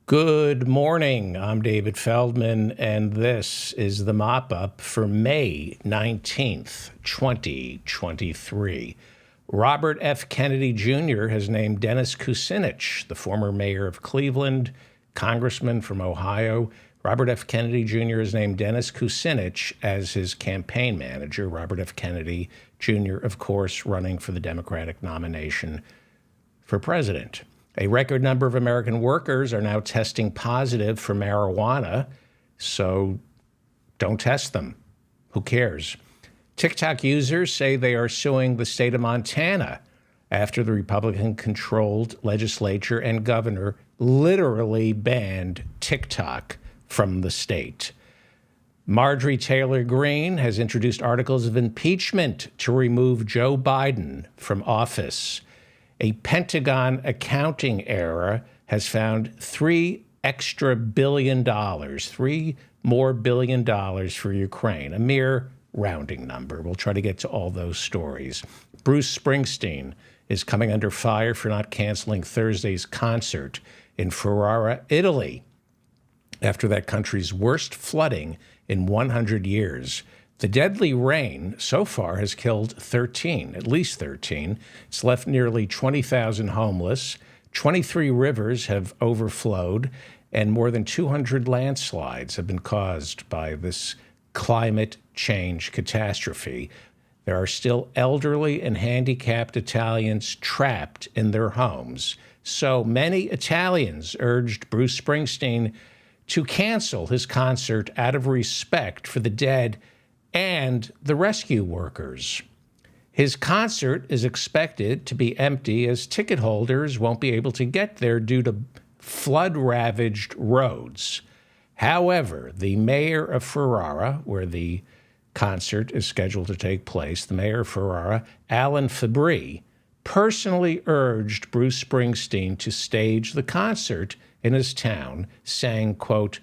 Good morning. I'm David Feldman, and this is the mop-up for May 19th, 2023. Robert F. Kennedy Jr. has named Dennis Kucinich, the former mayor of Cleveland, congressman from Ohio. Robert F. Kennedy Jr. has named Dennis Kucinich as his campaign manager. Robert F. Kennedy Jr., of course, running for the Democratic nomination for president. A record number of American workers are now testing positive for marijuana, so don't test them. Who cares? TikTok users say they are suing the state of Montana after the Republican-controlled legislature and governor literally banned TikTok from the state. Marjorie Taylor Greene has introduced articles of impeachment to remove Joe Biden from office. A Pentagon accounting error has found $3 billion, $3 more billion for Ukraine, a mere rounding number. We'll try to get to all those stories. Bruce Springsteen is coming under fire for not canceling Thursday's concert in Ferrara, Italy, after that country's worst flooding in 100 years. The deadly rain so far has killed 13, at least 13. It's left nearly 20,000 homeless. 23 rivers have overflowed, and more than 200 landslides have been caused by this climate change catastrophe. There are still elderly and handicapped Italians trapped in their homes. So many Italians urged Bruce Springsteen to cancel his concert out of respect for the dead and the rescue workers. His concert is expected to be empty as ticket holders won't be able to get there due to flood-ravaged roads. However, the mayor of Ferrara, where the concert is scheduled to take place, the mayor of Ferrara, Alan Fabry, personally urged Bruce Springsteen to stage the concert in his town, saying, quote,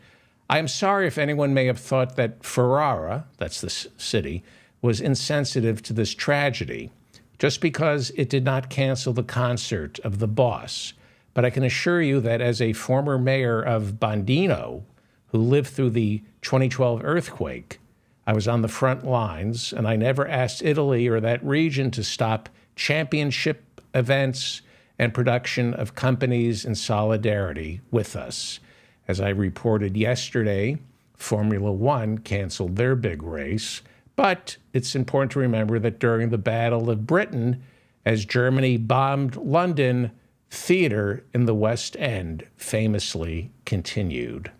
"I am sorry if anyone may have thought that Ferrara," that's the city, "was insensitive to this tragedy, just because it did not cancel the concert of the boss. But I can assure you that as a former mayor of Bondino, who lived through the 2012 earthquake, I was on the front lines, and I never asked Italy or that region to stop championship events and production of companies in solidarity with us. As I reported yesterday, Formula One canceled their big race, but it's important to remember that during the Battle of Britain, as Germany bombed London, theater in the West End famously continued."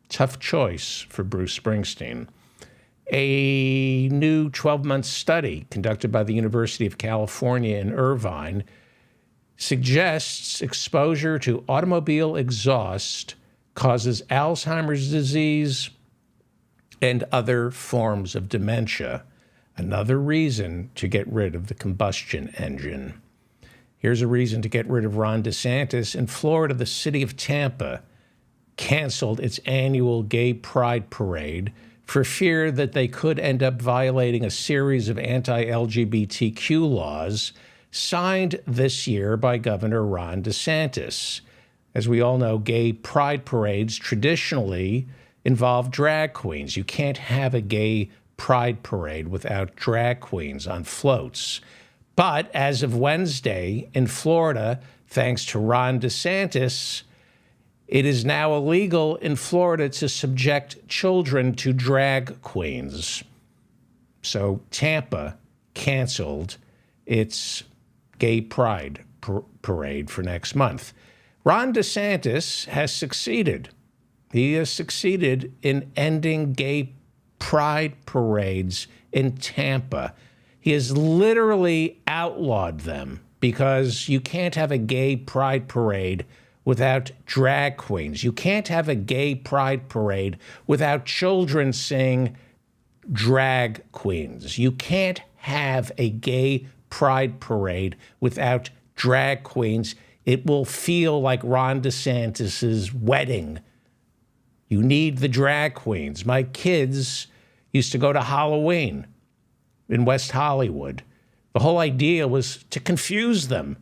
Tough choice for Bruce Springsteen. A new 12-month study conducted by the University of California in Irvine suggests exposure to automobile exhaust causes Alzheimer's disease and other forms of dementia. Another reason to get rid of the combustion engine. Here's a reason to get rid of Ron DeSantis. In Florida, the city of Tampa canceled its annual Gay Pride Parade for fear that they could end up violating a series of anti-LGBTQ laws signed this year by Governor Ron DeSantis. As we all know, gay pride parades traditionally involve drag queens. You can't have a gay pride parade without drag queens on floats. But as of Wednesday in Florida, thanks to Ron DeSantis, it is now illegal in Florida to subject children to drag queens. So Tampa canceled its gay pride parade for next month. Ron DeSantis has succeeded. He has succeeded in ending gay pride parades in Tampa. He has literally outlawed them because you can't have a gay pride parade without drag queens. You can't have a gay pride parade without children sing drag queens. You can't have a gay pride parade without drag queens. It will feel like Ron DeSantis's wedding. You need the drag queens. My kids used to go to Halloween in West Hollywood. The whole idea was to confuse them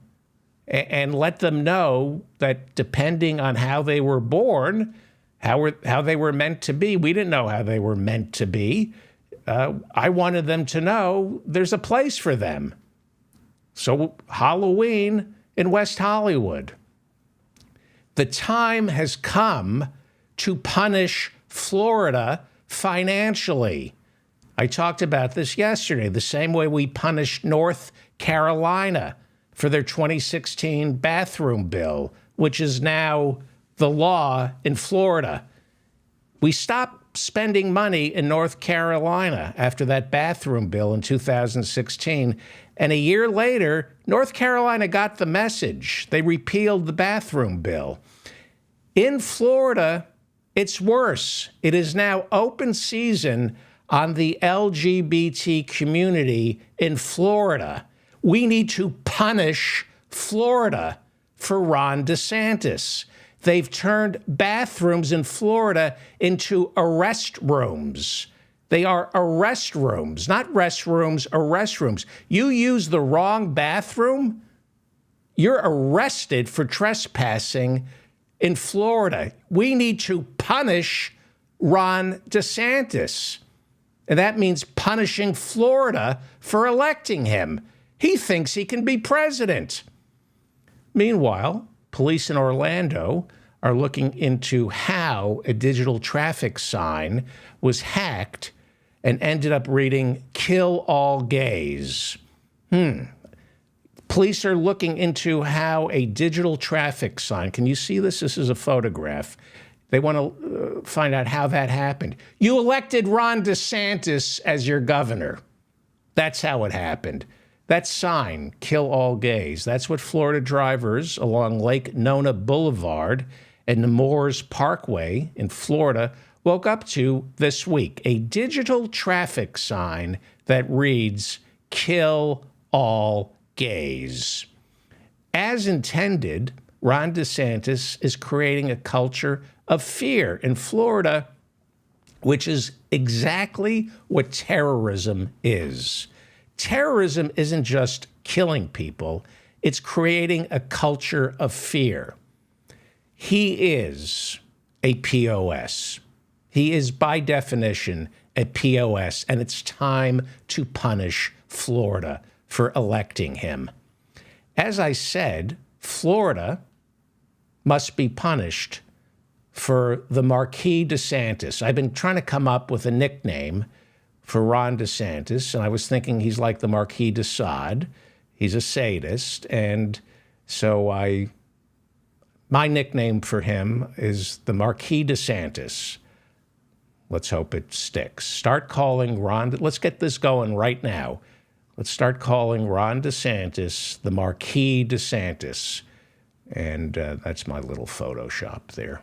and let them know that depending on how they were born, how they were meant to be. We didn't know how they were meant to be. I wanted them to know there's a place for them. So Halloween in West Hollywood. The time has come to punish Florida financially. I talked about this yesterday, the same way we punished North Carolina for their 2016 bathroom bill, which is now the law in Florida. We stopped spending money in North Carolina after that bathroom bill in 2016. And a year later, North Carolina got the message. They repealed the bathroom bill. In Florida, it's worse. It is now open season on the LGBT community in Florida. We need to punish Florida for Ron DeSantis. They've turned bathrooms in Florida into arrest rooms. They are arrest rooms, not restrooms, arrest rooms. You use the wrong bathroom, you're arrested for trespassing in Florida. We need to punish Ron DeSantis. And that means punishing Florida for electing him. He thinks he can be president. Meanwhile, police in Orlando are looking into how a digital traffic sign was hacked and ended up reading, "Kill all gays." Police are looking into how a digital traffic sign, can you see this? This is a photograph. They want to find out how that happened. You elected Ron DeSantis as your governor. That's how it happened. That sign, "Kill all gays," that's what Florida drivers along Lake Nona Boulevard and Nemours Parkway in Florida woke up to this week. A digital traffic sign that reads, "Kill all gays." As intended, Ron DeSantis is creating a culture of fear in Florida, which is exactly what terrorism is. Terrorism isn't just killing people, it's creating a culture of fear. He is a POS. He is, by definition, a POS, and it's time to punish Florida for electing him. As I said, Florida must be punished for the Marquis DeSantis. I've been trying to come up with a nickname for Ron DeSantis, and I was thinking he's like the Marquis de Sade. He's a sadist, and so my nickname for him is the Marquis DeSantis. Let's hope it sticks. Start calling Ron. Let's get this going right now. Let's start calling Ron DeSantis the Marquis DeSantis. And that's my little Photoshop there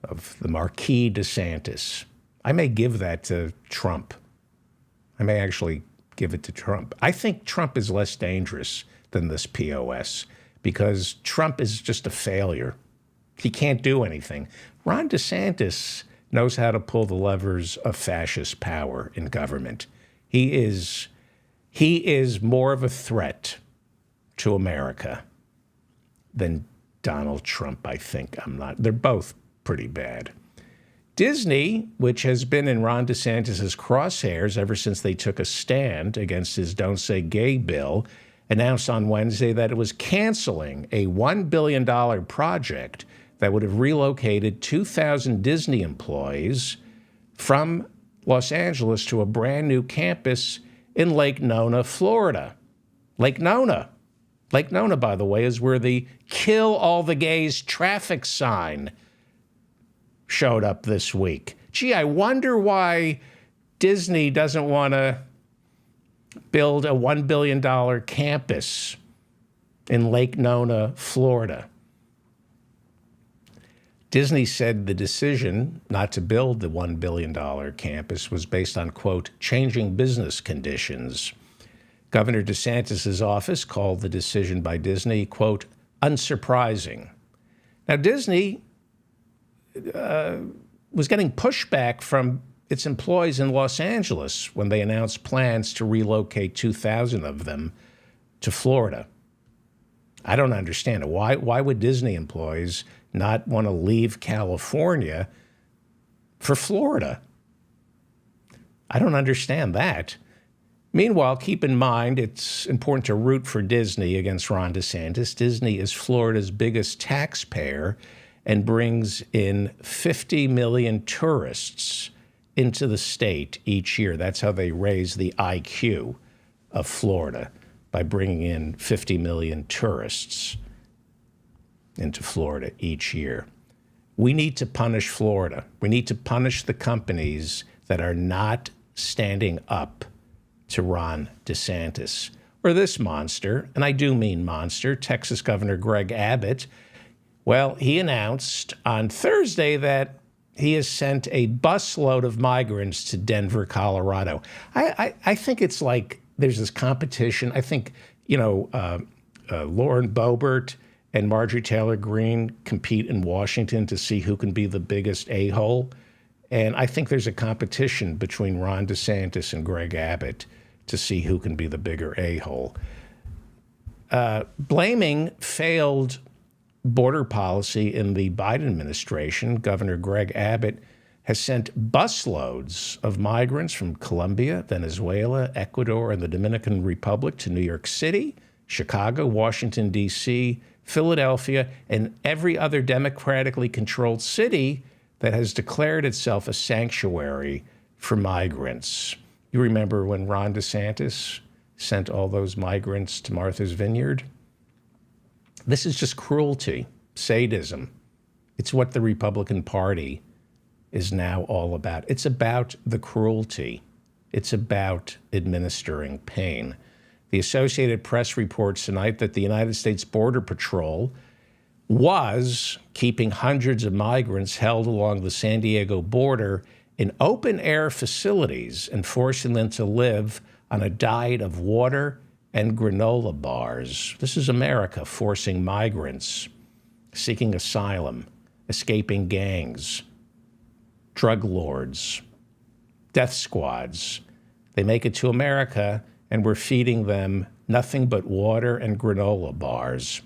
of the Marquis DeSantis. I may give that to Trump. I may actually give it to Trump. I think Trump is less dangerous than this POS because Trump is just a failure. He can't do anything. Ron DeSantis knows how to pull the levers of fascist power in government. He is more of a threat to America than Donald Trump, I think. They're both pretty bad. Disney, which has been in Ron DeSantis' crosshairs ever since they took a stand against his Don't Say Gay bill, announced on Wednesday that it was canceling a $1 billion project that would have relocated 2,000 Disney employees from Los Angeles to a brand new campus in Lake Nona, Florida. Lake Nona, by the way, is where the "Kill All the Gays" traffic sign showed up this week. Gee, I wonder why Disney doesn't want to build a $1 billion campus in Lake Nona, Florida. Disney said the decision not to build the $1 billion campus was based on, quote, changing business conditions. Governor DeSantis' office called the decision by Disney, quote, unsurprising. Now, Disney was getting pushback from its employees in Los Angeles when they announced plans to relocate 2,000 of them to Florida. I don't understand it. Why would Disney employees not want to leave California for Florida? I don't understand that. Meanwhile, keep in mind, it's important to root for Disney against Ron DeSantis. Disney is Florida's biggest taxpayer and brings in 50 million tourists into the state each year. That's how they raise the IQ of Florida, by bringing in 50 million tourists into Florida each year. We need to punish Florida. We need to punish the companies that are not standing up to Ron DeSantis, or this monster, and I do mean monster, Texas Governor Greg Abbott. Well, he announced on Thursday that he has sent a busload of migrants to Denver, Colorado. I think it's like there's this competition. I think, Lauren Boebert and Marjorie Taylor Greene compete in Washington to see who can be the biggest a-hole. And I think there's a competition between Ron DeSantis and Greg Abbott to see who can be the bigger a-hole. Blaming failed border policy in the Biden administration, Governor Greg Abbott has sent busloads of migrants from Colombia, Venezuela, Ecuador, and the Dominican Republic to New York City, Chicago, Washington, D.C., Philadelphia, and every other democratically controlled city that has declared itself a sanctuary for migrants. You remember when Ron DeSantis sent all those migrants to Martha's Vineyard? This is just cruelty, sadism. It's what the Republican Party is now all about. It's about the cruelty. It's about administering pain. The Associated Press reports tonight that the United States Border Patrol was keeping hundreds of migrants held along the San Diego border in open-air facilities and forcing them to live on a diet of water and granola bars. This is America forcing migrants seeking asylum, escaping gangs, drug lords, death squads. They make it to America, and we're feeding them nothing but water and granola bars.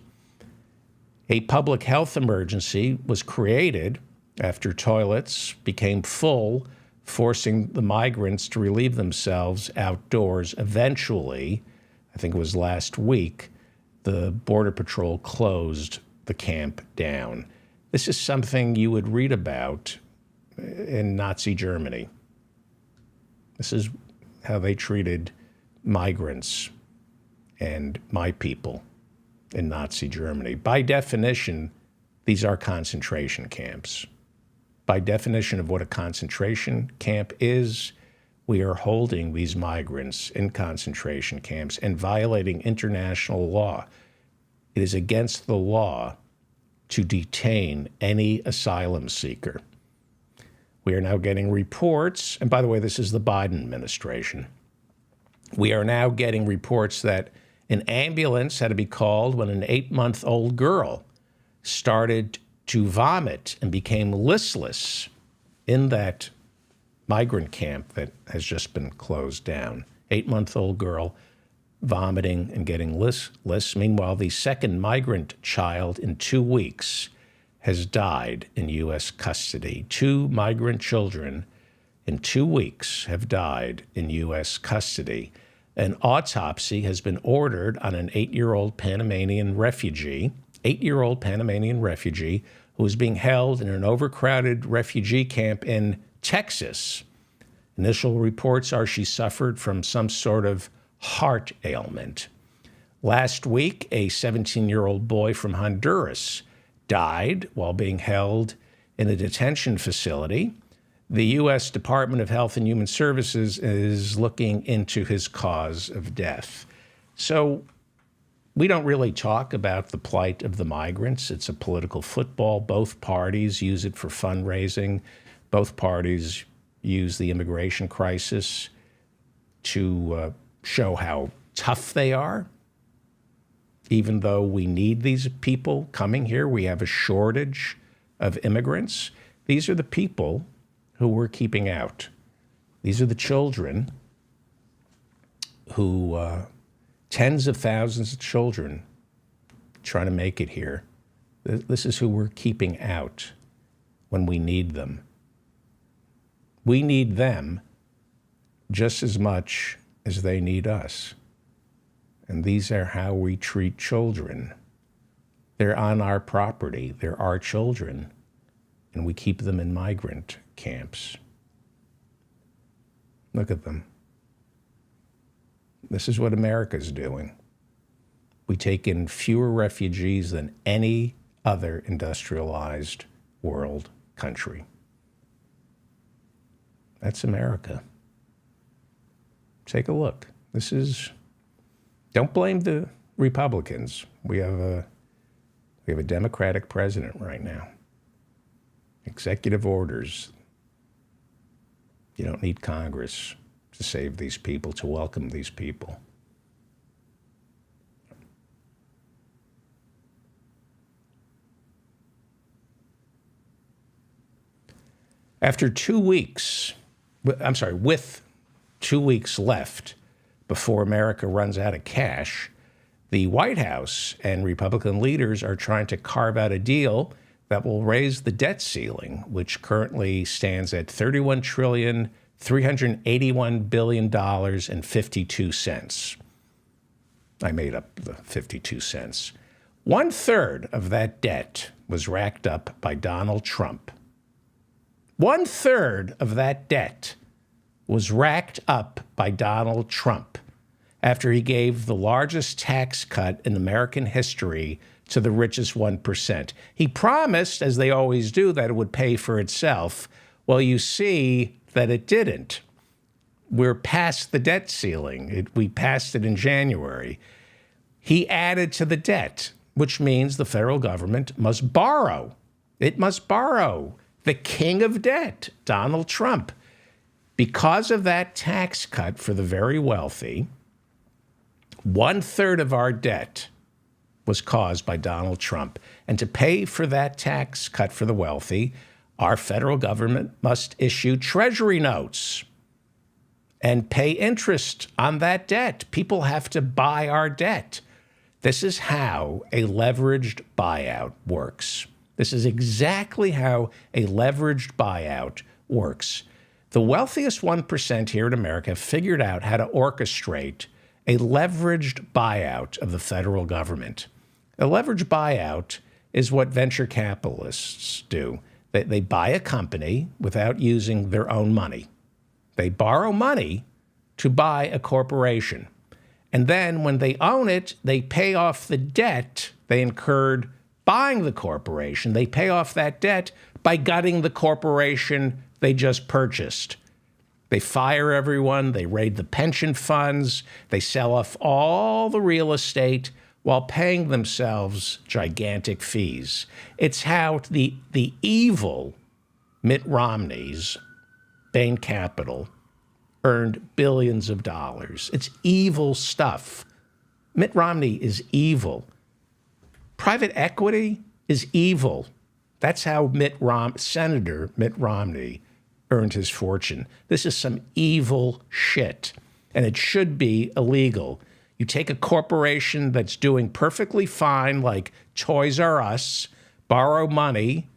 A public health emergency was created after toilets became full, forcing the migrants to relieve themselves outdoors. Eventually, I think it was last week, the Border Patrol closed the camp down. This is something you would read about in Nazi Germany. This is how they treated migrants and my people in Nazi Germany. By definition, these are concentration camps. By definition of what a concentration camp is, we are holding these migrants in concentration camps and violating international law. It is against the law to detain any asylum seeker. We are now getting reports, and by the way, this is the Biden administration. We are now getting reports that an ambulance had to be called when an 8-month-old girl started to vomit and became listless in that migrant camp that has just been closed down. 8-month-old girl vomiting and getting listless. Meanwhile, the second migrant child in 2 weeks has died in U.S. custody. 2 migrant children in 2 weeks have died in U.S. custody. An autopsy has been ordered on an 8-year-old Panamanian refugee, who is being held in an overcrowded refugee camp in Texas. Initial reports are she suffered from some sort of heart ailment. Last week, a 17-year-old boy from Honduras died while being held in a detention facility. The U.S. Department of Health and Human Services is looking into his cause of death. So we don't really talk about the plight of the migrants. It's a political football. Both parties use it for fundraising. Both parties use the immigration crisis to show how tough they are. Even though we need these people coming here, we have a shortage of immigrants. These are the people who we're keeping out. These are the children who, tens of thousands of children trying to make it here. This is who we're keeping out when we need them. We need them just as much as they need us. And these are how we treat children. They're on our property. They're our children. And we keep them in migrant camps. Look at them. This is what America's doing. We take in fewer refugees than any other industrialized world country. That's America. Take a look. Don't blame the Republicans. We have a Democratic president right now. Executive orders. You don't need Congress to save these people, to welcome these people. With 2 weeks left before America runs out of cash, the White House and Republican leaders are trying to carve out a deal that will raise the debt ceiling, which currently stands at $31,381 billion and 52 cents. I made up the 52 cents. 1/3 of that debt was racked up by Donald Trump. 1/3 of that debt was racked up by Donald Trump after he gave the largest tax cut in American history to the richest 1%. He promised, as they always do, that it would pay for itself. Well, you see that it didn't. We're past the debt ceiling. We passed it in January. He added to the debt, which means the federal government must borrow. It must borrow. The king of debt, Donald Trump. Because of that tax cut for the very wealthy, 1/3 of our debt was caused by Donald Trump. And to pay for that tax cut for the wealthy, our federal government must issue treasury notes and pay interest on that debt. People have to buy our debt. This is how a leveraged buyout works. This is exactly how a leveraged buyout works. The wealthiest 1% here in America figured out how to orchestrate a leveraged buyout of the federal government. A leveraged buyout is what venture capitalists do. They buy a company without using their own money. They borrow money to buy a corporation. And then when they own it, they pay off the debt they incurred buying the corporation. They pay off that debt by gutting the corporation they just purchased. They fire everyone, they raid the pension funds, they sell off all the real estate while paying themselves gigantic fees. It's how the evil Mitt Romney's Bain Capital earned billions of dollars. It's evil stuff. Mitt Romney is evil. Private equity is evil. That's how Senator Mitt Romney earned his fortune. This is some evil shit, and it should be illegal. You take a corporation that's doing perfectly fine, like Toys R Us, borrow money.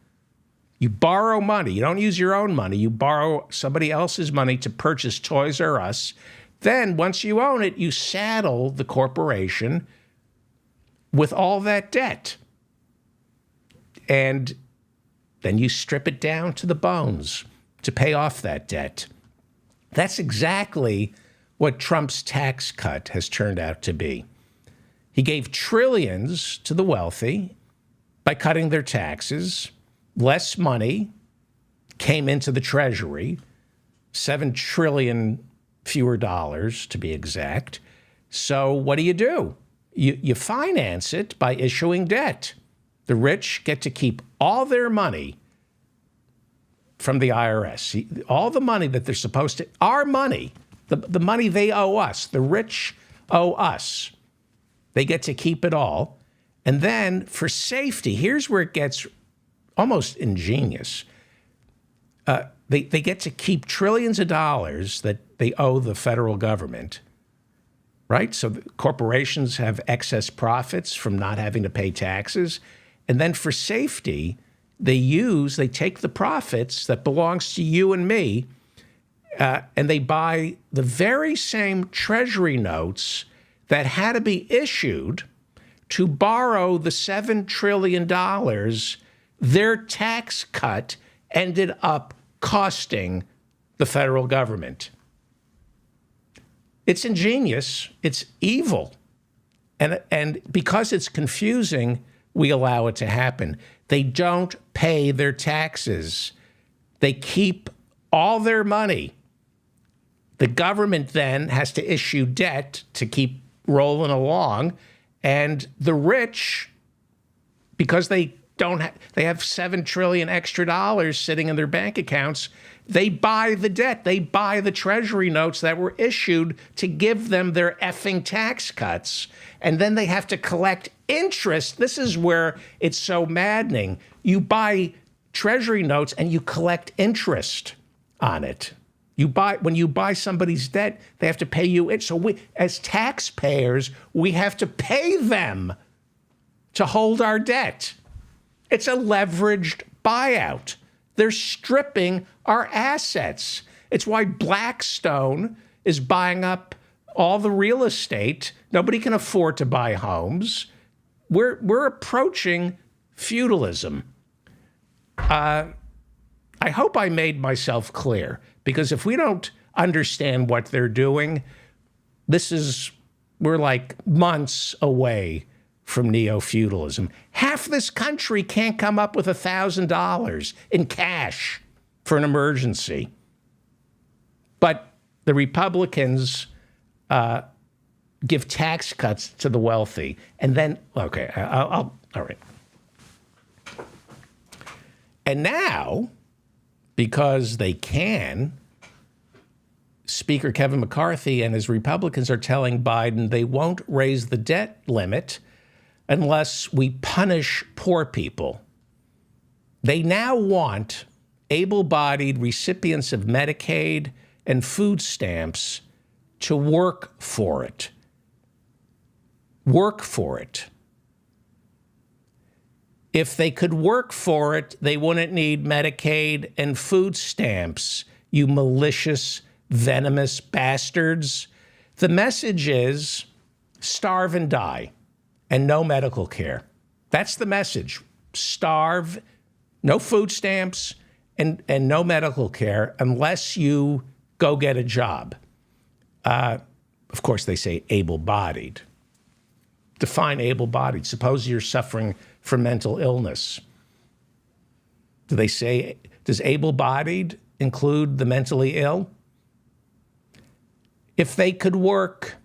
You borrow money. You don't use your own money. You borrow somebody else's money to purchase Toys R Us. Then, once you own it, you saddle the corporation with all that debt. And then you strip it down to the bones to pay off that debt. That's exactly what Trump's tax cut has turned out to be. He gave trillions to the wealthy by cutting their taxes. Less money came into the Treasury, $7 trillion fewer dollars to be exact. So what do? You finance it by issuing debt. The rich get to keep all their money from the IRS. All the money that they're supposed to, our money, the money they owe us, the rich owe us. They get to keep it all. And then for safety, here's where it gets almost ingenious. They get to keep trillions of dollars that they owe the federal government, right? So corporations have excess profits from not having to pay taxes. And then for safety, they take the profits that belongs to you and me, and they buy the very same treasury notes that had to be issued to borrow the $7 trillion their tax cut ended up costing the federal government. It's ingenious. It's evil. And because it's confusing, we allow it to happen. They don't pay their taxes. They keep all their money. The government then has to issue debt to keep rolling along. And the rich, because they have $7 trillion extra dollars sitting in their bank accounts, they buy the debt. They buy the treasury notes that were issued to give them their effing tax cuts. And then they have to collect interest. This is where it's so maddening. You buy treasury notes and you collect interest on it. When you buy somebody's debt, they have to pay you it. So we, as taxpayers, we have to pay them to hold our debt. It's a leveraged buyout. They're stripping our assets. It's why Blackstone is buying up all the real estate. Nobody can afford to buy homes. We're approaching feudalism. I hope I made myself clear, because if we don't understand what they're doing, we're like months away from neo-feudalism. Half this country can't come up with $1,000 in cash for an emergency. But the Republicans give tax cuts to the wealthy. And then, okay, all right. And now, because they can, Speaker Kevin McCarthy and his Republicans are telling Biden they won't raise the debt limit unless we punish poor people. They now want able-bodied recipients of Medicaid and food stamps to work for it. Work for it. If they could work for it, they wouldn't need Medicaid and food stamps, you malicious, venomous bastards. The message is starve and die and no medical care. That's the message. Starve, no food stamps, and no medical care unless you go get a job. Of course, they say able-bodied. Define able-bodied. Suppose you're suffering from mental illness. Does able-bodied include the mentally ill? If they could work,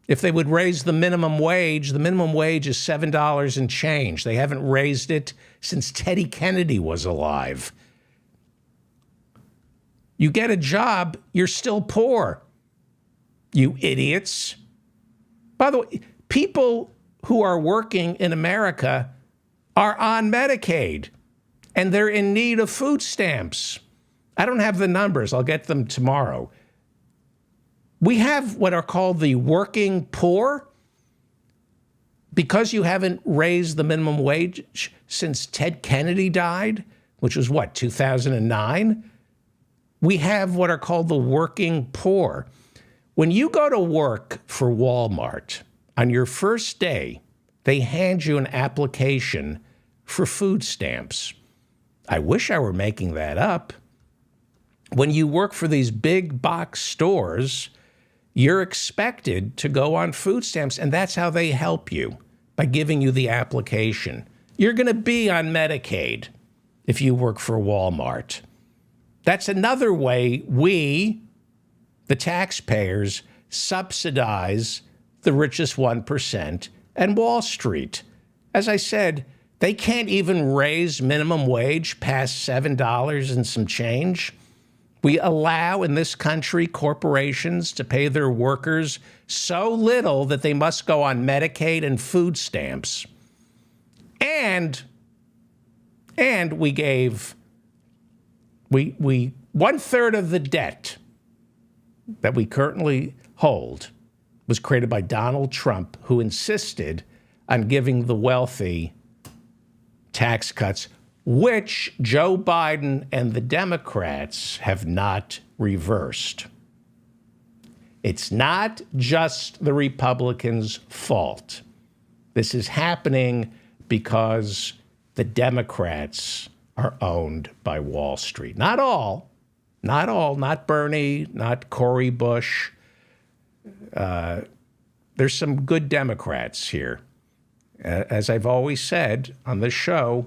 if they would raise the minimum wage is $7 and change. They haven't raised it since Teddy Kennedy was alive. You get a job, you're still poor, you idiots. By the way, people who are working in America are on Medicaid, and they're in need of food stamps. I don't have the numbers. I'll get them tomorrow. We have what are called the working poor. Because you haven't raised the minimum wage since Ted Kennedy died, which was 2009? We have what are called the working poor. When you go to work for Walmart, on your first day, they hand you an application for food stamps. I wish I were making that up. When you work for these big box stores, you're expected to go on food stamps, and that's how they help you, by giving you the application. You're going to be on Medicaid if you work for Walmart. That's another way we, the taxpayers, subsidize the richest 1% and Wall Street. As I said, they can't even raise minimum wage past $7 and some change. We allow in this country corporations to pay their workers so little that they must go on Medicaid and food stamps. And we gave 1/3 of the debt that we currently hold was created by Donald Trump, who insisted on giving the wealthy tax cuts, which Joe Biden and the Democrats have not reversed. It's not just the Republicans' fault. This is happening because the Democrats are owned by Wall Street. Not all, not Bernie, not Cory Bush. There's some good Democrats here. As I've always said on this show,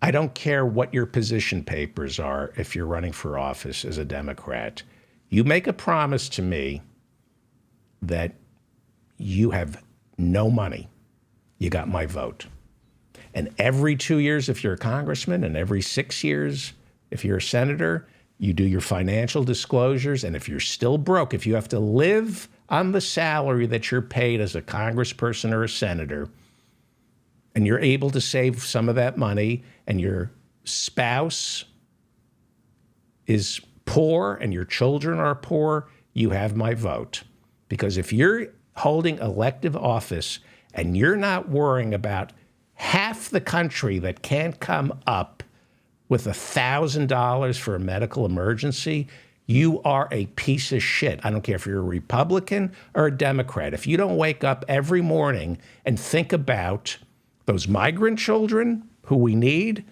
I don't care what your position papers are if you're running for office as a Democrat. You make a promise to me that you have no money. You got my vote. And every 2 years, if you're a congressman, and every 6 years, if you're a senator, you do your financial disclosures. And if you're still broke, if you have to live on the salary that you're paid as a congressperson or a senator, and you're able to save some of that money, and your spouse is poor and your children are poor, you have my vote. Because if you're holding elective office and you're not worrying about half the country that can't come up with $1,000 for a medical emergency, you are a piece of shit. I don't care if you're a Republican or a Democrat. If you don't wake up every morning and think about those migrant children who we need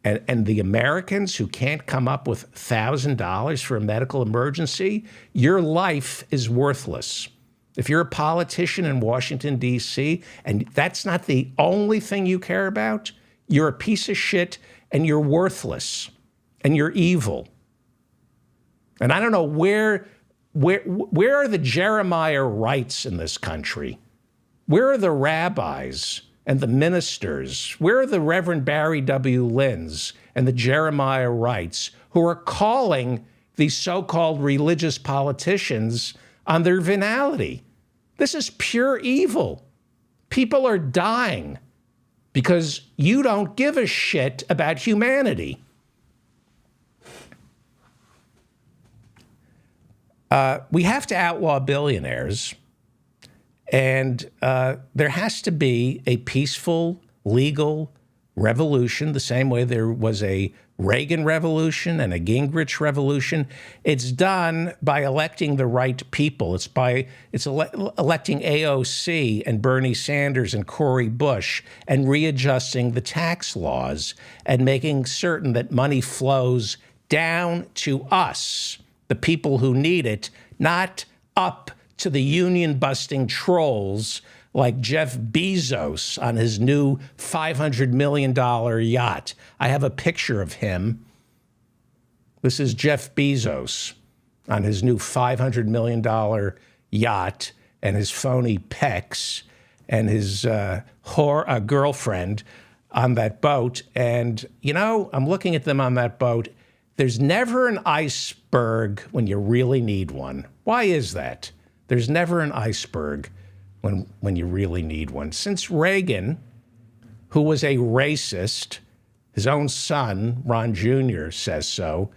and the Americans who can't come up with $1,000 for a medical emergency, your life is worthless. If you're a politician in Washington, D.C., and that's not the only thing you care about, you're a piece of shit and you're worthless and you're evil. And I don't know where are the Jeremiah Wrights in this country? Where are the rabbis and the ministers? Where are the Reverend Barry W. Linds and the Jeremiah Wrights who are calling these so-called religious politicians on their venality? This is pure evil. People are dying because you don't give a shit about humanity. We have to outlaw billionaires. And there has to be a peaceful, legal revolution, the same way there was a Reagan revolution and a Gingrich revolution. It's done by electing the right people. It's electing AOC and Bernie Sanders and Cory Bush and readjusting the tax laws and making certain that money flows down to us, the people who need it, not up to the union-busting trolls like Jeff Bezos on his new $500 million yacht. I have a picture of him. This is Jeff Bezos on his new $500 million yacht and his phony pecs and his girlfriend on that boat. And, you know, I'm looking at them on that boat. There's never an iceberg when you really need one. Why is that? There's never an iceberg when you really need one. Since Reagan, who was a racist, his own son, Ron Jr., says so.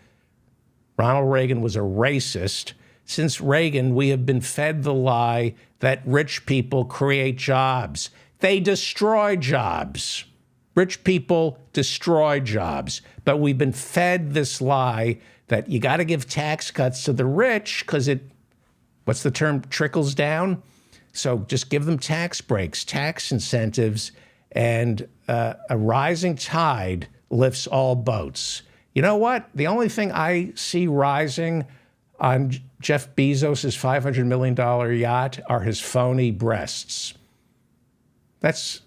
Ronald Reagan was a racist. Since Reagan, we have been fed the lie that rich people create jobs. They destroy jobs. Rich people destroy jobs. But we've been fed this lie that you got to give tax cuts to the rich because it, what's the term, trickles down? So just give them tax breaks, tax incentives, and a rising tide lifts all boats. You know what? The only thing I see rising on Jeff Bezos' $500 million yacht are his phony breasts. That's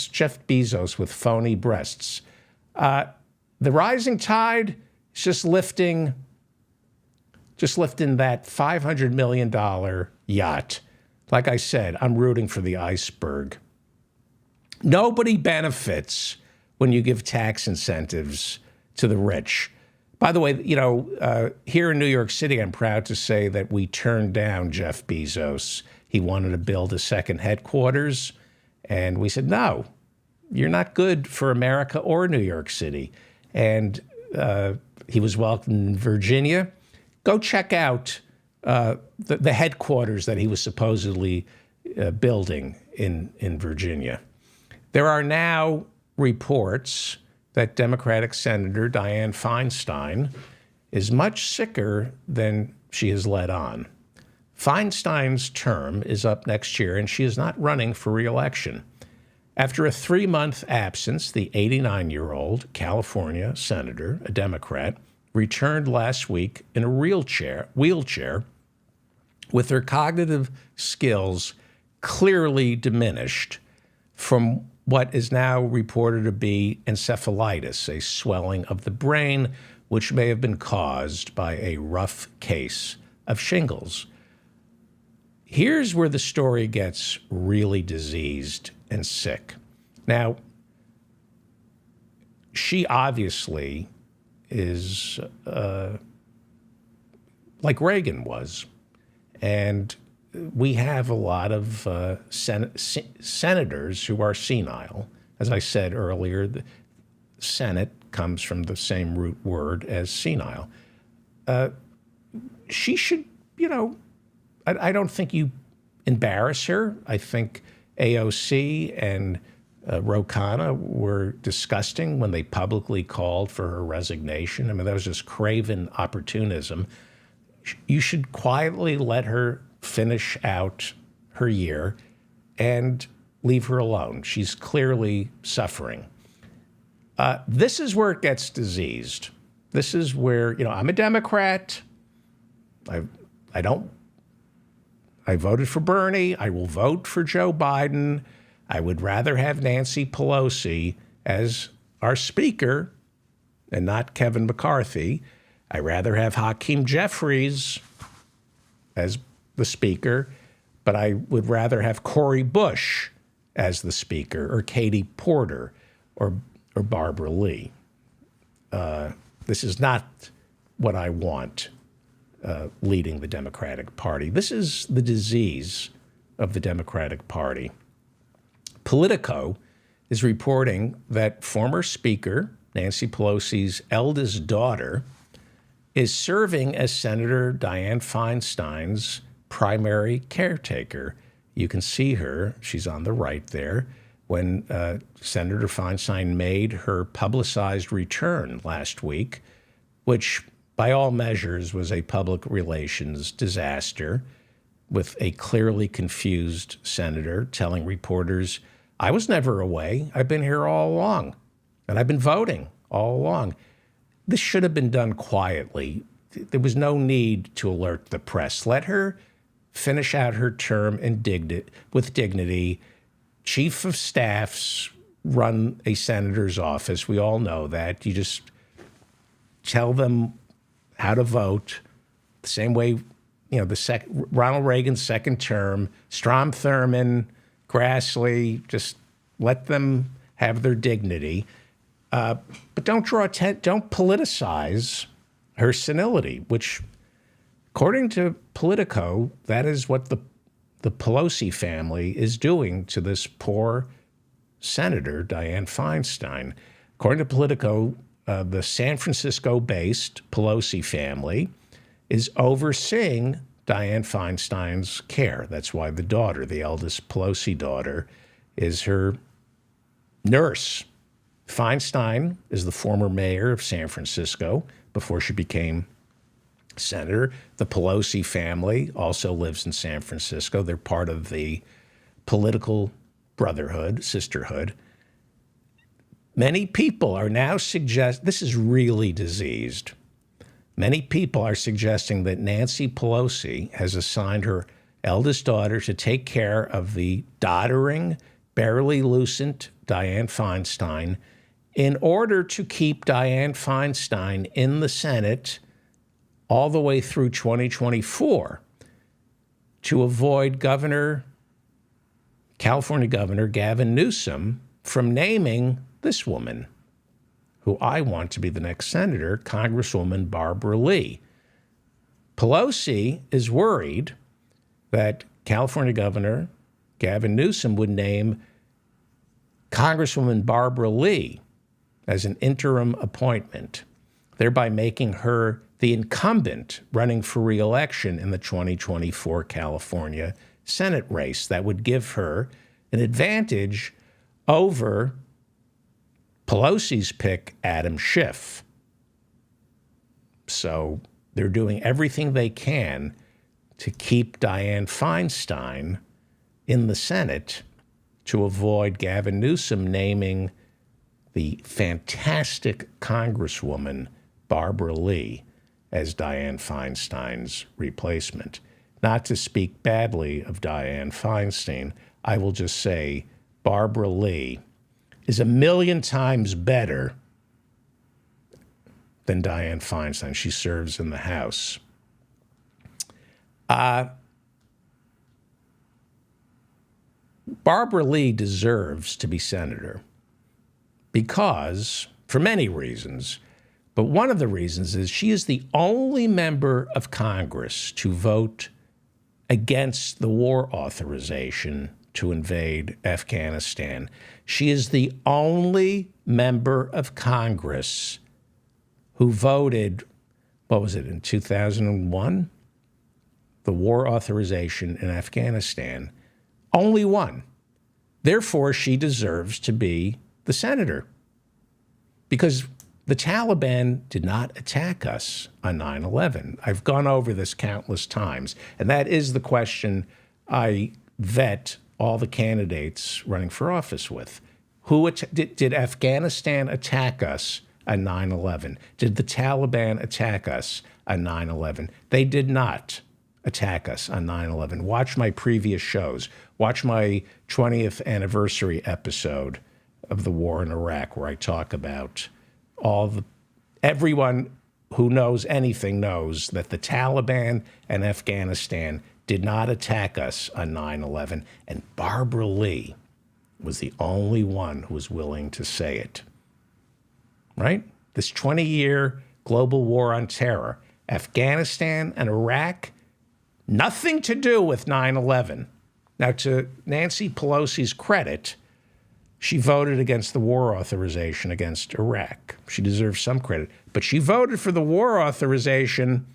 Jeff Bezos with phony breasts. The rising tide is just lifting that $500 million yacht. Like I said, I'm rooting for the iceberg. Nobody benefits when you give tax incentives to the rich. By the way, you know, here in New York City, I'm proud to say that we turned down Jeff Bezos. He wanted to build a second headquarters, and we said, no, you're not good for America or New York City. And he was welcomed in Virginia. Go check out the headquarters that he was supposedly building in Virginia. There are now reports that Democratic Senator Dianne Feinstein is much sicker than she has let on. Feinstein's term is up next year, and she is not running for re-election. After a 3-month absence, the 89-year-old California senator, a Democrat, returned last week in a wheelchair with her cognitive skills clearly diminished from what is now reported to be encephalitis, a swelling of the brain, which may have been caused by a rough case of shingles. Here's where the story gets really diseased and sick. Now, she obviously is like Reagan was. And we have a lot of senators who are senile. As I said earlier, the Senate comes from the same root word as senile. She should, I don't think you embarrass her. I think AOC and Ro Khanna were disgusting when they publicly called for her resignation. I mean, that was just craven opportunism. You should quietly let her finish out her year and leave her alone. She's clearly suffering. This is where it gets diseased. This is where, I'm a Democrat. I voted for Bernie. I will vote for Joe Biden. I would rather have Nancy Pelosi as our speaker and not Kevin McCarthy. I'd rather have Hakeem Jeffries as the speaker, but I would rather have Cori Bush as the speaker, or Katie Porter, or Barbara Lee. This is not what I want leading the Democratic Party. This is the disease of the Democratic Party. Politico is reporting that former Speaker Nancy Pelosi's eldest daughter is serving as Senator Dianne Feinstein's primary caretaker. You can see her. She's on the right there. When Senator Feinstein made her publicized return last week, which by all measures was a public relations disaster, with a clearly confused senator telling reporters, I was never away. I've been here all along, and I've been voting all along. This should have been done quietly. There was no need to alert the press. Let her finish out her term with dignity. Chief of staffs run a senator's office. We all know that. You just tell them how to vote the same way, Ronald Reagan's second term, Strom Thurmond, Grassley, just let them have their dignity. But don't politicize her senility, which, according to Politico, that is what the Pelosi family is doing to this poor Senator Dianne Feinstein. According to Politico, the San Francisco-based Pelosi family is overseeing Dianne Feinstein's care. That's why the daughter, the eldest Pelosi daughter, is her nurse. Feinstein is the former mayor of San Francisco before she became senator. The Pelosi family also lives in San Francisco. They're part of the political brotherhood, sisterhood. Many people are now this is really diseased. Many people are suggesting that Nancy Pelosi has assigned her eldest daughter to take care of the doddering, barely lucent Dianne Feinstein in order to keep Dianne Feinstein in the Senate all the way through 2024 to avoid California Governor Gavin Newsom from naming this woman, who I want to be the next senator, Congresswoman Barbara Lee. Pelosi is worried that California Governor Gavin Newsom would name Congresswoman Barbara Lee as an interim appointment, thereby making her the incumbent running for re-election in the 2024 California Senate race. That would give her an advantage over Pelosi's pick, Adam Schiff. So they're doing everything they can to keep Dianne Feinstein in the Senate to avoid Gavin Newsom naming the fantastic Congresswoman Barbara Lee as Dianne Feinstein's replacement. Not to speak badly of Dianne Feinstein, I will just say Barbara Lee is 1,000,000 times better than Dianne Feinstein. She serves in the House. Barbara Lee deserves to be senator because, for many reasons, but one of the reasons is she is the only member of Congress to vote against the war authorization to invade Afghanistan. She is the only member of Congress who voted, what was it, in 2001? The war authorization in Afghanistan. Only one. Therefore, she deserves to be the senator because the Taliban did not attack us on 9/11. I've gone over this countless times, and that is the question I vet all the candidates running for office with. Did Afghanistan attack us on 9/11? Did the Taliban attack us on 9/11? They did not attack us on 9/11. Watch my previous shows. Watch my 20th anniversary episode of the war in Iraq, where I talk about everyone who knows anything knows that the Taliban and Afghanistan did not attack us on 9/11, and Barbara Lee was the only one who was willing to say it. Right? This 20-year global war on terror, Afghanistan and Iraq, nothing to do with 9/11. Now, to Nancy Pelosi's credit, she voted against the war authorization against Iraq. She deserves some credit. But she voted for the war authorization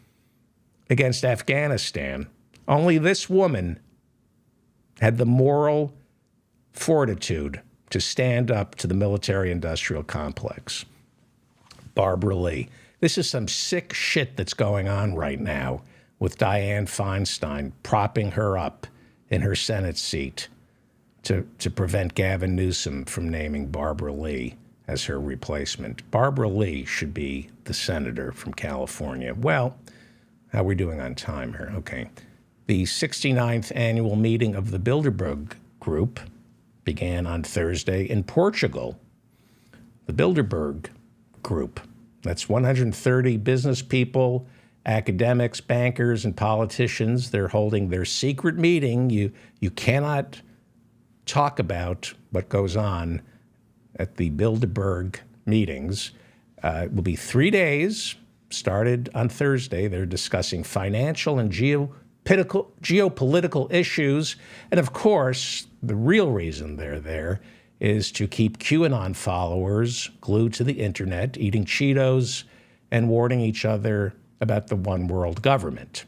against Afghanistan. Only this woman had the moral fortitude to stand up to the military-industrial complex. Barbara Lee. This is some sick shit that's going on right now with Dianne Feinstein propping her up in her Senate seat to prevent Gavin Newsom from naming Barbara Lee as her replacement. Barbara Lee should be the senator from California. Well, how are we doing on time here? Okay. The 69th annual meeting of the Bilderberg Group began on Thursday in Portugal. The Bilderberg Group, that's 130 business people, academics, bankers, and politicians. They're holding their secret meeting. You cannot talk about what goes on at the Bilderberg meetings. It will be 3 days, started on Thursday. They're discussing financial and geopolitical issues. And of course, the real reason they're there is to keep QAnon followers glued to the internet, eating Cheetos and warning each other about the one world government.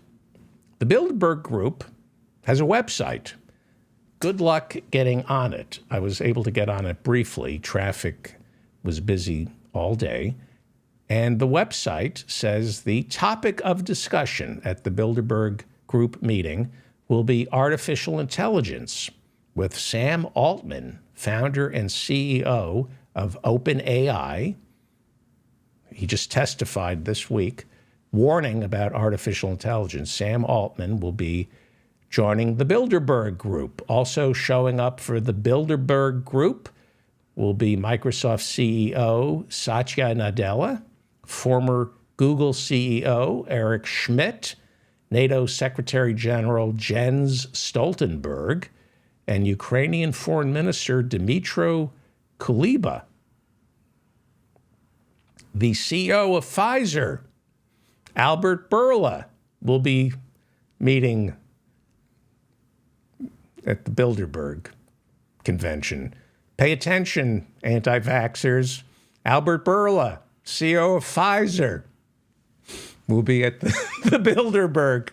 The Bilderberg Group has a website. Good luck getting on it. I was able to get on it briefly. Traffic was busy all day. And the website says the topic of discussion at the Bilderberg Group meeting will be artificial intelligence with Sam Altman, founder and CEO of OpenAI. He just testified this week, warning about artificial intelligence. Sam Altman will be joining the Bilderberg Group. Also showing up for the Bilderberg Group will be Microsoft CEO Satya Nadella, former Google CEO Eric Schmidt, NATO Secretary General Jens Stoltenberg, and Ukrainian Foreign Minister Dmytro Kuleba. The CEO of Pfizer, Albert Bourla, will be meeting at the Bilderberg convention. Pay attention, anti-vaxxers. Albert Bourla, CEO of Pfizer. will be at the Bilderberg.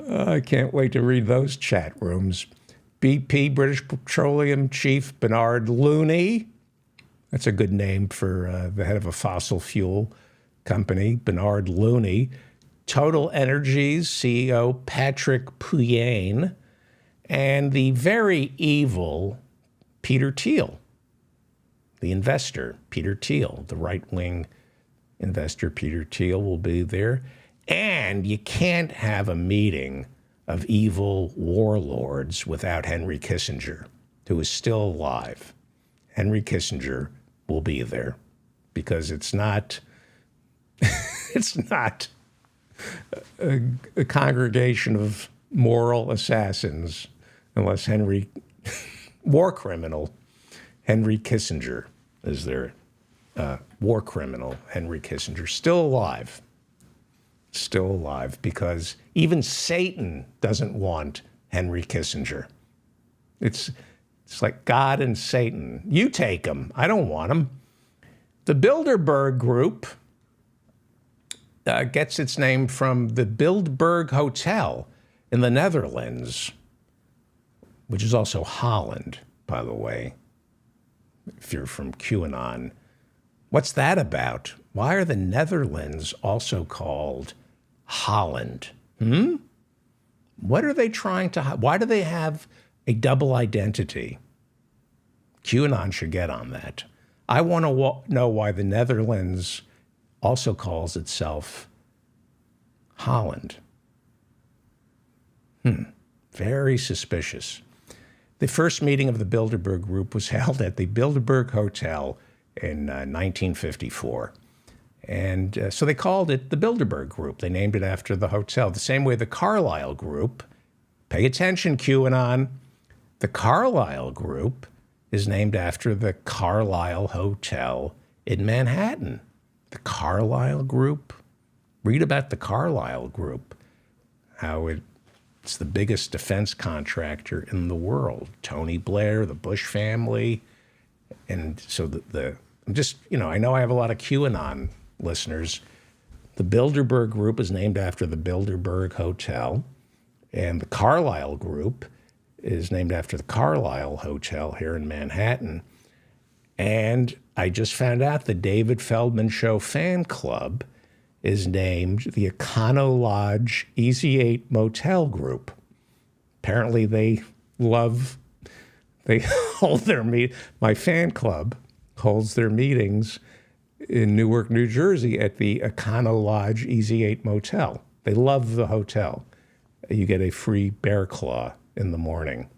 I can't wait to read those chat rooms. BP, British Petroleum Chief Bernard Looney. That's a good name for the head of a fossil fuel company, Bernard Looney. Total Energies CEO Patrick Pouyanné. And the very evil Peter Thiel, the investor, Peter Thiel, the right-wing investor, Peter Thiel, will be there. And you can't have a meeting of evil warlords without Henry Kissinger, who is still alive. Henry Kissinger will be there because it's not a congregation of moral assassins unless war criminal Henry Kissinger is there. War criminal Henry Kissinger, still alive. Still alive, because even Satan doesn't want Henry Kissinger. It's like God and Satan. You take him. I don't want him. The Bilderberg Group gets its name from the Bilderberg Hotel in the Netherlands, which is also Holland, by the way, if you're from QAnon. What's that about? Why are the Netherlands also called Holland? What are they trying to hide? Why do they have a double identity? QAnon should get on that. I want to know why the Netherlands also calls itself Holland. Very suspicious. The first meeting of the Bilderberg Group was held at the Bilderberg Hotel in 1954. And so they called it the Bilderberg Group. They named it after the hotel, the same way the Carlyle Group. Pay attention, QAnon. The Carlyle Group is named after the Carlyle Hotel in Manhattan. The Carlyle Group. Read about the Carlyle Group, how it's the biggest defense contractor in the world. Tony Blair, the Bush family. And so I know I have a lot of QAnon listeners. The Bilderberg Group is named after the Bilderberg Hotel, and the Carlyle Group is named after the Carlyle Hotel here in Manhattan. And I just found out the David Feldman Show fan club is named the Econo Lodge Easy 8 Motel Group. Apparently they hold their my fan club holds their meetings in Newark, New Jersey at the Econo Lodge Easy 8 Motel. They love the hotel. You get a free bear claw in the morning.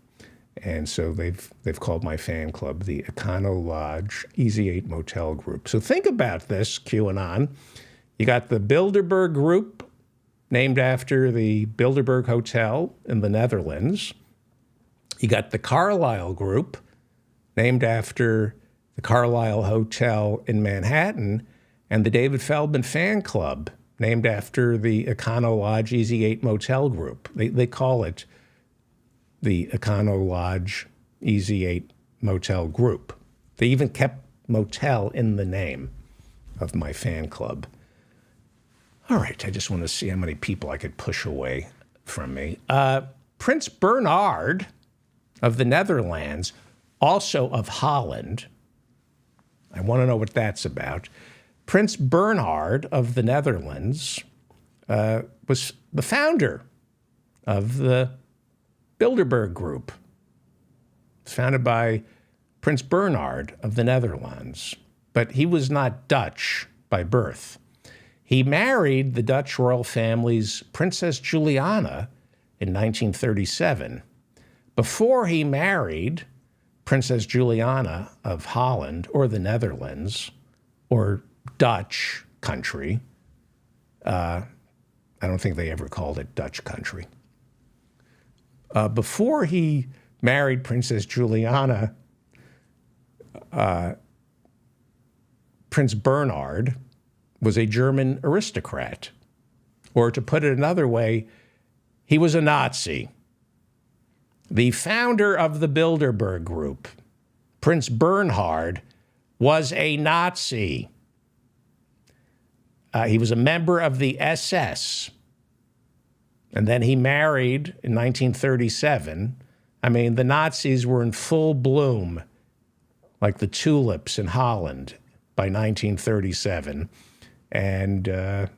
And so they've called my fan club the Econo Lodge Easy 8 Motel Group. So think about this, QAnon. You got the Bilderberg Group, named after the Bilderberg Hotel in the Netherlands. You got the Carlyle Group, named after the Carlyle Hotel in Manhattan, and the David Feldman Fan Club, named after the Econo Lodge Easy 8 Motel Group. They call it the Econo Lodge Easy 8 Motel Group. They even kept motel in the name of my fan club. All right, I just want to see how many people I could push away from me. Prince Bernhard of the Netherlands, also of Holland. I want to know what that's about. Prince Bernhard of the Netherlands was the founder of the Bilderberg Group. It's founded by Prince Bernhard of the Netherlands, but he was not Dutch by birth. He married the Dutch royal family's Princess Juliana in 1937. Before he married Princess Juliana of Holland or the Netherlands or Dutch country, I don't think they ever called it Dutch country. Before he married Princess Juliana, Prince Bernhard was a German aristocrat. Or to put it another way, he was a Nazi. The founder of the Bilderberg Group, Prince Bernhard, was a Nazi. He was a member of the SS. And then he married in 1937. I mean, the Nazis were in full bloom, like the tulips in Holland, by 1937. And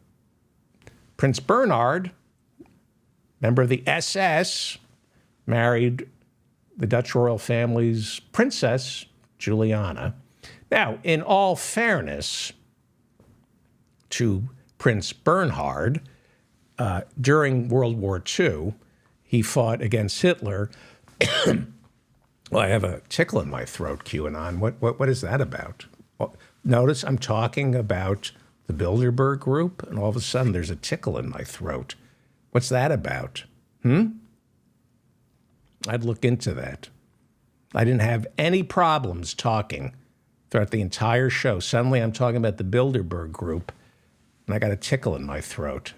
Prince Bernhard, member of the SS, married the Dutch royal family's princess, Juliana. Now, in all fairness to Prince Bernhard, during World War II, he fought against Hitler. Well, I have a tickle in my throat, QAnon. What is that about? Well, notice I'm talking about the Bilderberg Group, and all of a sudden there's a tickle in my throat. What's that about? I'd look into that. I didn't have any problems talking throughout the entire show. Suddenly I'm talking about the Bilderberg Group, and I got a tickle in my throat.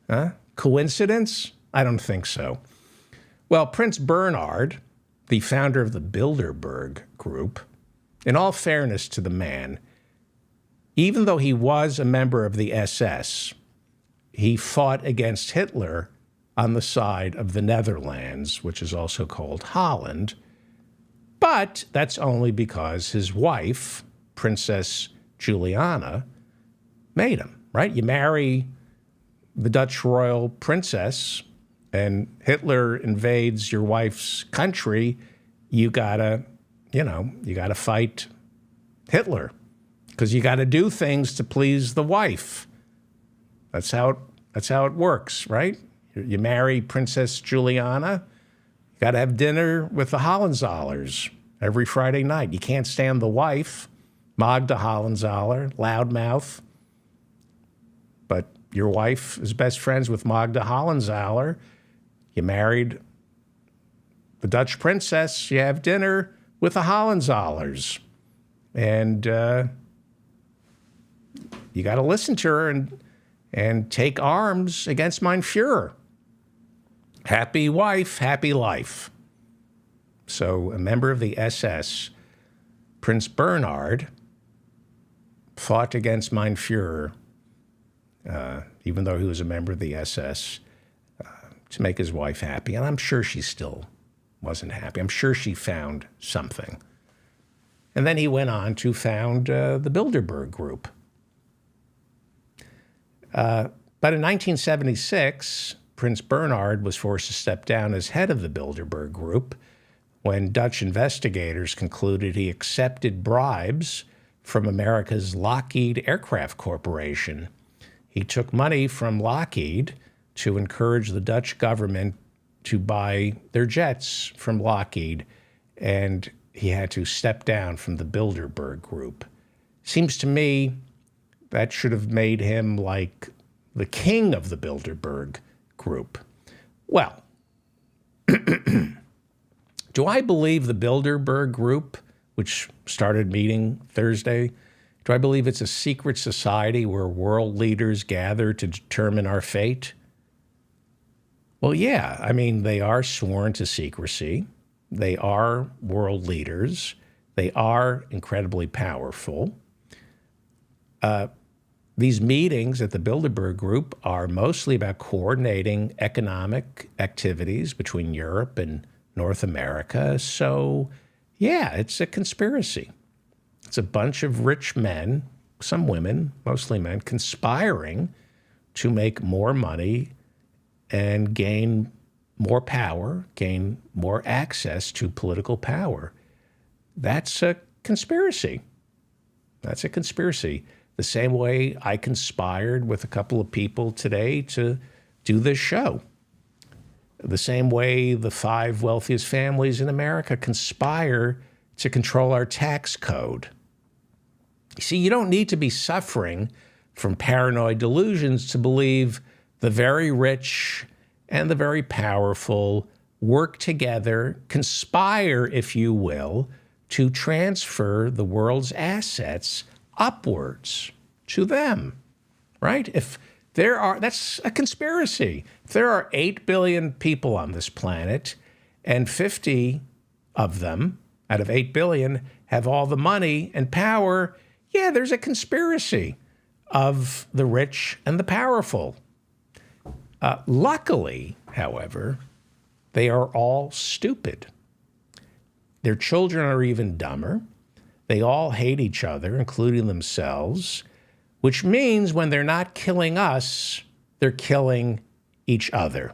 Huh? Coincidence? I don't think so. Well, Prince Bernhard, the founder of the Bilderberg Group, in all fairness to the man, even though he was a member of the SS, he fought against Hitler on the side of the Netherlands, which is also called Holland. But that's only because his wife, Princess Juliana, made him, right? You marry the Dutch royal princess and Hitler invades your wife's country, you gotta fight Hitler because you gotta do things to please the wife. That's how it works, right? You marry Princess Juliana, you gotta have dinner with the Hohenzollerns every Friday night. You can't stand the wife, Magda Hollenzoller, loudmouth, but your wife is best friends with Magda Hollenzoller. You married the Dutch princess, you have dinner with the Hohenzollers. And you got to listen to her and take arms against mein Fuhrer. Happy wife, happy life. So a member of the SS, Prince Bernhard, fought against mein Fuhrer, even though he was a member of the SS, to make his wife happy. And I'm sure she still wasn't happy. I'm sure she found something. And then he went on to found the Bilderberg Group. But in 1976, Prince Bernhard was forced to step down as head of the Bilderberg Group when Dutch investigators concluded he accepted bribes from America's Lockheed Aircraft Corporation. He took money from Lockheed to encourage the Dutch government to buy their jets from Lockheed, and he had to step down from the Bilderberg Group. Seems to me that should have made him like the king of the Bilderberg Group. Well, do I believe the Bilderberg Group, which started meeting Thursday, do I believe it's a secret society where world leaders gather to determine our fate? Well, yeah. I mean, they are sworn to secrecy. They are world leaders. They are incredibly powerful. These meetings at the Bilderberg Group are mostly about coordinating economic activities between Europe and North America. So, yeah, it's a conspiracy. It's a bunch of rich men, some women, mostly men, conspiring to make more money and gain more power, gain more access to political power. That's a conspiracy. That's a conspiracy. The same way I conspired with a couple of people today to do this show. The same way the 5 wealthiest families in America conspire to control our tax code. You see, you don't need to be suffering from paranoid delusions to believe the very rich and the very powerful work together, conspire, if you will, to transfer the world's assets upwards to them, right? That's a conspiracy. If there are 8 billion people on this planet and 50 of them out of 8 billion have all the money and power, yeah, there's a conspiracy. of the rich and the powerful. Luckily, however, they are all stupid. Their children are even dumber. They all hate each other, including themselves, which means when they're not killing us, they're killing each other.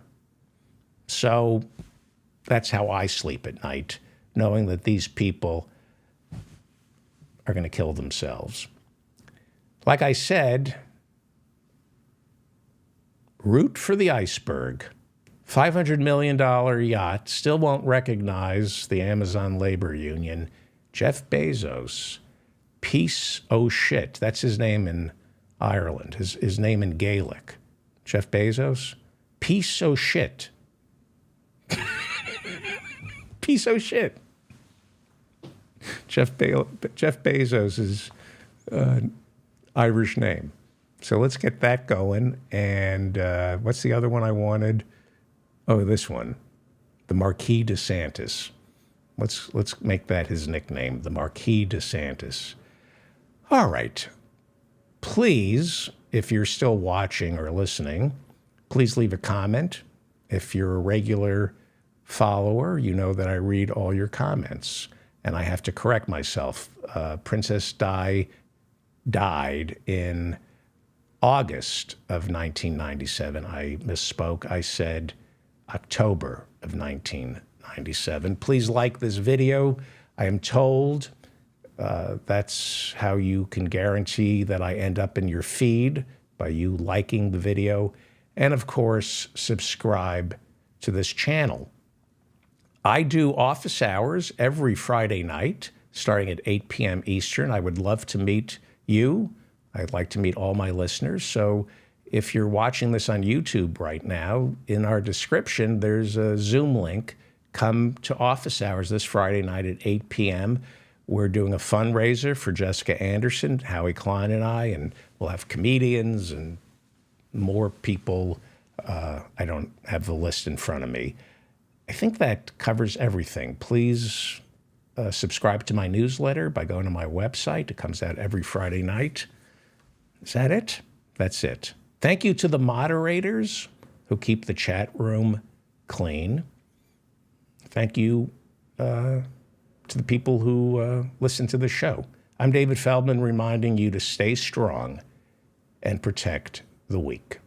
So that's how I sleep at night, knowing that these people are going to kill themselves. Like I said, root for the iceberg. $500 million yacht still won't recognize the Amazon labor union. Jeff Bezos, piece o' shit. That's his name in Ireland, his name in Gaelic. Jeff Bezos, piece o' shit. Piece o' shit. Jeff Bezos is Irish name. So let's get that going. And what's the other one I wanted? Oh, this one, the Marquis de Santis. Let's make that his nickname, the Marquis de Santis. All right. Please, if you're still watching or listening, please leave a comment. If you're a regular follower, you know that I read all your comments. And I have to correct myself. Princess Di died in August of 1997. I misspoke. I said October of 1997. Please like this video. I am told that's how you can guarantee that I end up in your feed, by you liking the video. And of course, subscribe to this channel. I do office hours every Friday night, starting at 8 p.m. Eastern. I would love to meet you. I'd like to meet all my listeners. So if you're watching this on YouTube right now, in our description, there's a Zoom link. Come to office hours this Friday night at 8 p.m. We're doing a fundraiser for Jessica Anderson, Howie Klein, and I, and we'll have comedians and more people. I don't have the list in front of me. I think that covers everything. Please subscribe to my newsletter by going to my website. It comes out every Friday night. Is that it? That's it. Thank you to the moderators who keep the chat room clean. Thank you to the people who listen to the show. I'm David Feldman, reminding you to stay strong and protect the weak.